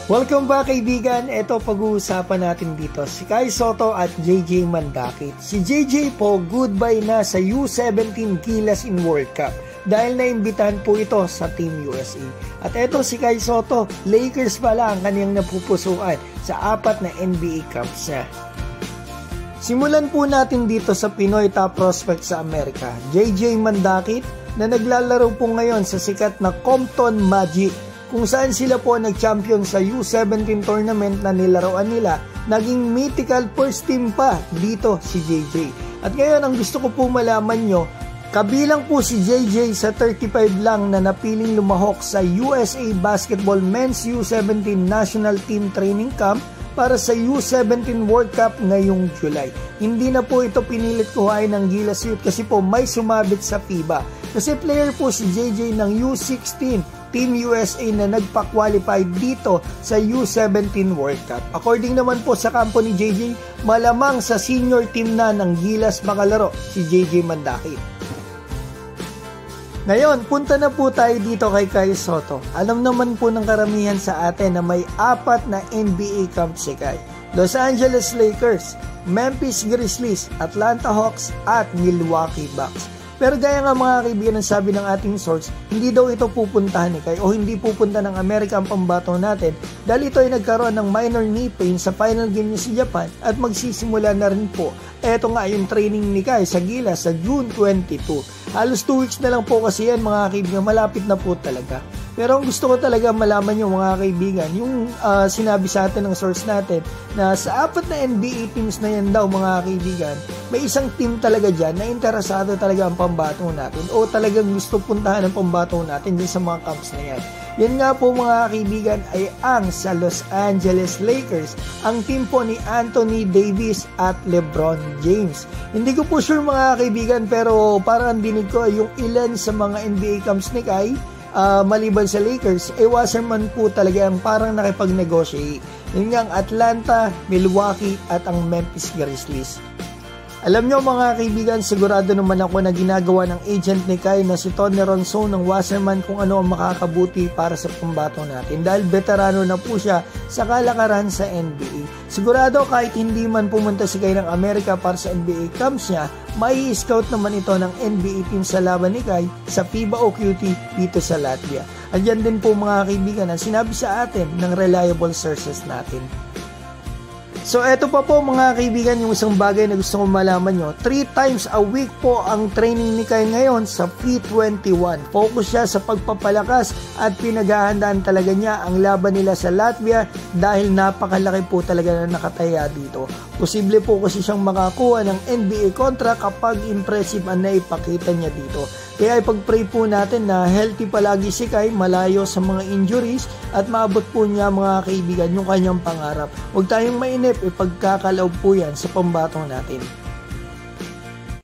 Welcome back kaibigan, ito pag-uusapan natin dito si Kai Sotto at JJ Mandakit. Si JJ po goodbye na sa U17 Gilas in World Cup dahil naimbitahan po ito sa Team USA. At ito si Kai Sotto, Lakers pala ang kanyang napupusuan sa 4 na NBA Cups niya. Simulan po natin dito sa Pinoy top prospect sa Amerika, JJ Mandakit na naglalaro po ngayon sa sikat na Compton Magic, kung saan sila po nag-champion sa U17 tournament na nilaruan nila. Naging mythical first team pa dito si JJ. At ngayon ang gusto ko po malaman nyo, kabilang po si JJ sa 35 lang na napiling lumahok sa USA Basketball Men's U17 National Team Training Camp para sa U17 World Cup ngayong July. Hindi na po ito pinilit kuhain ng Gilas Youth kasi po may sumabit sa FIBA. Kasi player po si JJ ng U16 Team USA na nagpa-qualify dito sa U17 World Cup. According naman po sa kampo ni JJ, malamang sa senior team na ng Gilas makalaro si JJ Mandakit. Ngayon, punta na po tayo dito kay Kai Sotto. Alam naman po ng karamihan sa atin na may 4 na NBA camp si Kai. Los Angeles Lakers, Memphis Grizzlies, Atlanta Hawks at Milwaukee Bucks. Pero gaya nga mga kaibigan ang sabi ng ating source, hindi daw ito pupuntahan ni Kai o hindi pupunta ng Amerika ang pambato natin dahil ito ay nagkaroon ng minor knee pain sa final game niya sa Japan at magsisimula na rin po. Eto nga yung training ni Kai sa Gilas sa June 22. Halos 2 weeks na lang po kasi yan mga kaibigan, malapit na po talaga. Pero ang gusto ko talaga malaman yung mga kaibigan, yung sinabi sa atin ng source natin na sa 4 na NBA teams na yan daw mga kaibigan, may isang team talaga dyan na interesado talaga ang pambato natin o talagang gusto puntahan ang pambato natin dyan sa mga camps na yan. Yan nga po mga kaibigan ay ang sa Los Angeles Lakers, ang team po ni Anthony Davis at LeBron James. Hindi ko po sure mga kaibigan pero parang dinig ko yung ilan sa mga NBA camps ni Kai maliban sa Lakers, Wasserman po talaga ang parang nakipag-negotiate. Yun nga ang Atlanta, Milwaukee at ang Memphis Grizzlies. Alam nyo mga kaibigan, sigurado naman ako na ginagawa ng agent ni Kai na si Tony Ronson ng Wasserman kung ano ang makakabuti para sa pambato natin dahil veterano na po siya sa kalakaran sa NBA. Sigurado kahit hindi man pumunta si Kai ng Amerika para sa NBA camps niya, may scout naman ito ng NBA team sa laban ni Kai sa FIBA OQT dito sa Latvia. Andyan din po mga kaibigan ang sinabi sa atin ng reliable sources natin. So eto pa po mga kaibigan yung isang bagay na gusto kong malaman nyo. 3 times a week po ang training ni Kai ngayon sa P21. Focus siya sa pagpapalakas at pinaghahandaan talaga niya ang laban nila sa Latvia dahil napakalaki po talaga na nakataya dito. Posible po kasi siyang makakuha ng NBA contract kapag impressive ang naipakita niya dito. Kaya ipag-pray po natin na healthy palagi si Kai, malayo sa mga injuries at maabot po niya mga kaibigan yung kanyang pangarap. Huwag tayong mainip, ipagkakaloob po yan sa pambato natin.